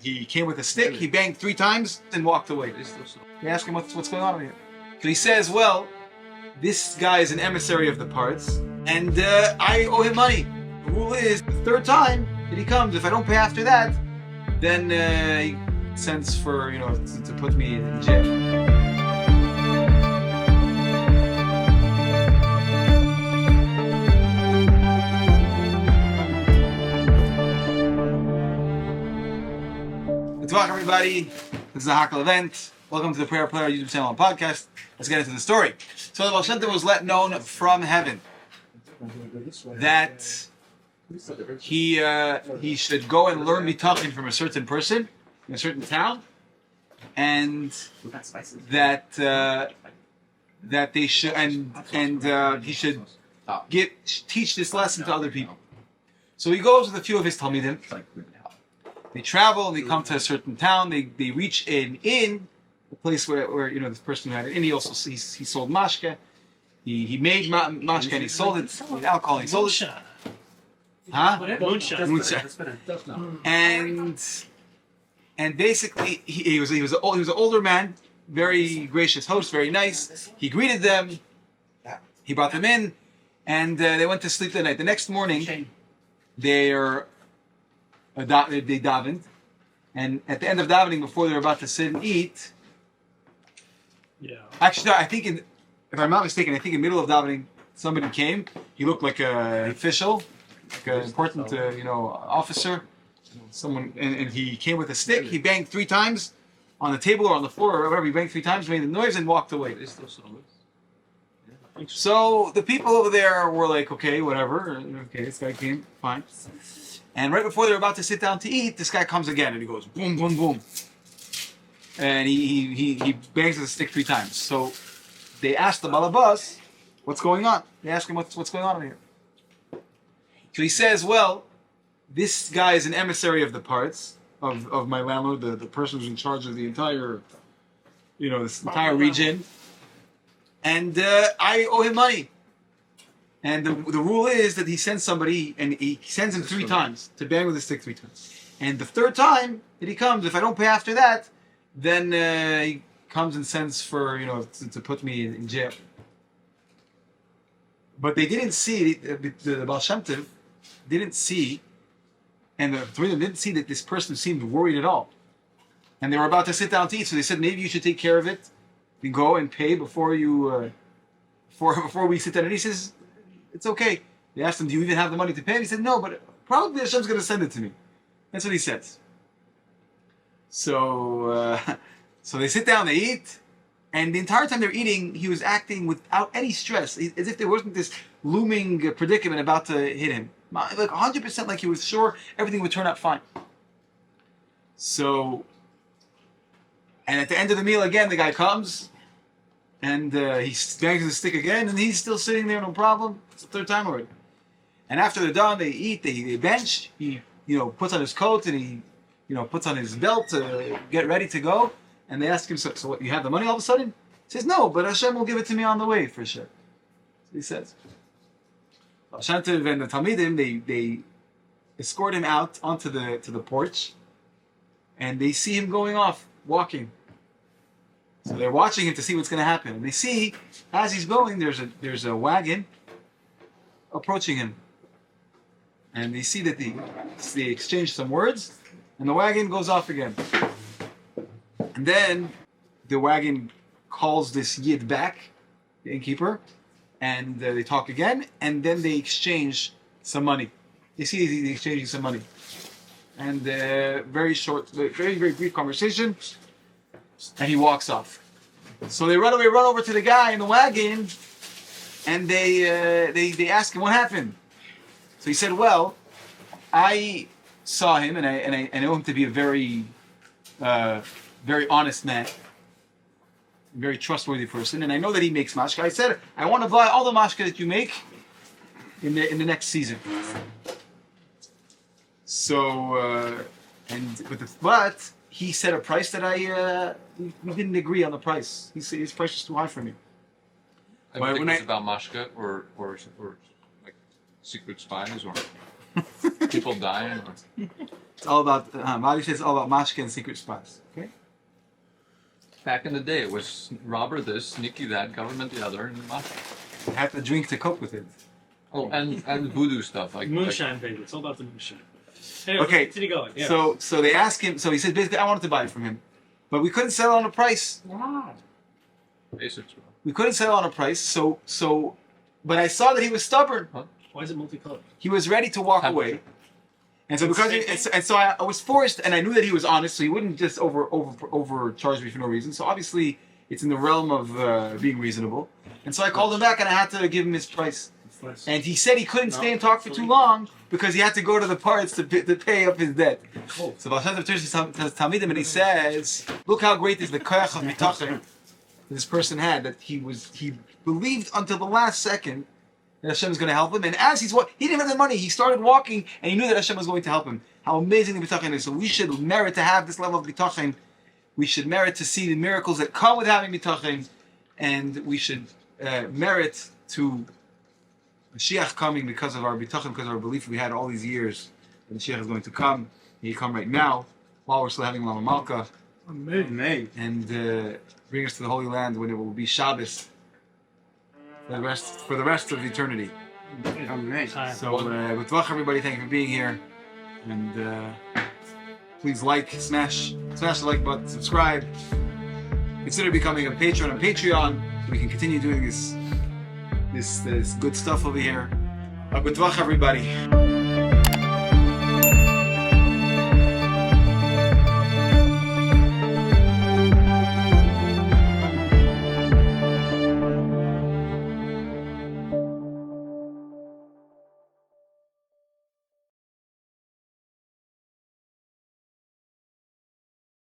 he came with a stick, he banged 3 times, and walked away. They ask him what's going on here. So he says, well, this guy is an emissary of the parts, and I owe him money. The rule is, the 3rd time that he comes, if I don't pay after that, then he sends for, to put me in jail. Good luck, everybody. This is a Hakel event. Welcome to the Prayer Player YouTube channel and podcast. Let's get into the story. So the Baal Shem Tov was let known from heaven that he should go and learn bitachon from a certain person in a certain town, and that they should he should teach this lesson to other people. So he goes with a few of his talmidim. They travel, they come to a certain town, they reach an inn, a place where this person who had an inn, he sold mashke. He made mashke and he sold it, with alcohol, he sold it. Moonshine. And basically he was an older man, very gracious host, very nice. He greeted them, he brought them in, and they went to sleep that night. The next morning, they davened, and at the end of davening, before they were about to sit and eat, actually, no, I think if I'm not mistaken, I think in the middle of davening, somebody came. He looked like an official, like an important, officer. Someone, and he came with a stick. He banged 3 times on the table or on the floor or whatever. He banged 3 times, made the noise, and walked away. So the people over there were like, okay, whatever. Okay, this guy came, fine. And right before they were about to sit down to eat, this guy comes again and he goes boom, boom, boom. And he bangs with a stick 3 times. So they asked the balabas, what's going on? They ask him, what's going on here? So he says, well, this guy is an emissary of the parts of my landlord, the person who's in charge of the entire, this entire region. And I owe him money. And the rule is that he sends somebody, and he sends him 3 times, to bang with a stick 3 times. And the 3rd time that he comes, if I don't pay after that, then he comes and sends for, to put me in jail. But they didn't see, the Baal Shem Tov didn't see, and the Talmidim didn't see that this person seemed worried at all. And they were about to sit down to eat, so they said, maybe you should take care of it. You go and pay before you, before we sit down. And he says, it's okay. They asked him, do you even have the money to pay? He said, no, but probably Hashem's going to send it to me. That's what he says. So they sit down, they eat, and the entire time they're eating, he was acting without any stress, as if there wasn't this looming predicament about to hit him. Like 100% like he was sure everything would turn out fine. So, and at the end of the meal again, the guy comes, and he bangs his stick again, and he's still sitting there, no problem. It's the 3rd time already. And after they're done, they eat, they bench. He, puts on his coat, and he, puts on his belt to get ready to go. And they ask him, so what, you have the money all of a sudden? He says, no, but Hashem will give it to me on the way, for sure. So he says. Baal Shem Tov and the Talmidim, they escort him out onto the porch, and they see him going off, walking. So they're watching him to see what's going to happen. And they see, as he's going, there's a wagon approaching him. And they see that they exchange some words, and the wagon goes off again. And then the wagon calls this Yid back, the innkeeper, and they talk again, and then they exchange some money. You see he's exchanging some money. And very short, very, very brief conversation, and he walks off. So they run over to the guy in the wagon, and they ask him what happened. So he said, well, I saw him, and I know him to be a very, very honest man, a very trustworthy person, and I know that he makes mashka. I said, I want to buy all the mashka that you make in the next season. So, but he set a price that we didn't agree on the price. He said his price is too high for me. I don't think it's about mashka or like secret spies or people dying. It's all about Mali says it's all about mashke and secret spots. Okay. Back in the day, it was robber this, sneaky that, government the other, and mafia. You have to drink to cope with it. Oh, and voodoo stuff like Moonshine, baby. It's all about the moonshine. Anyway, Okay. continue going. Yeah. So they ask him. So he says basically, I wanted to buy it from him, but we couldn't settle on a price. basics. We couldn't settle on a price. But I saw that he was stubborn. Why is it multicolored? He was ready to walk away. And so because I was forced, and I knew that he was honest, so he wouldn't just overcharge me for no reason. So obviously, it's in the realm of being reasonable. And so I called him back, and I had to give him his price. And he said he couldn't stay and talk for too long because he had to go to the parts to pay up his debt. Cool. So Baal Shem Tov tells Talmidim, and he says, "Look how great is the koach of bitachon this person had. That he believed until the last second that Hashem is going to help him. And as he didn't have the money. He started walking, and he knew that Hashem was going to help him. How amazing the bitachon is! So we should merit to have this level of bitachon. We should merit to see the miracles that come with having bitachon, and we should merit to Mashiach coming because of our bitachon, because of our belief we had all these years that Mashiach is going to come. He come right now, while we're still having Lama Malka, Amen. and bring us to the Holy Land when it will be Shabbos for the rest of eternity. Amen. So, with Tvach, everybody, thank you for being here, and please smash the like button, subscribe, consider becoming a patron on Patreon so we can continue doing this good stuff over here. With Tvach, everybody.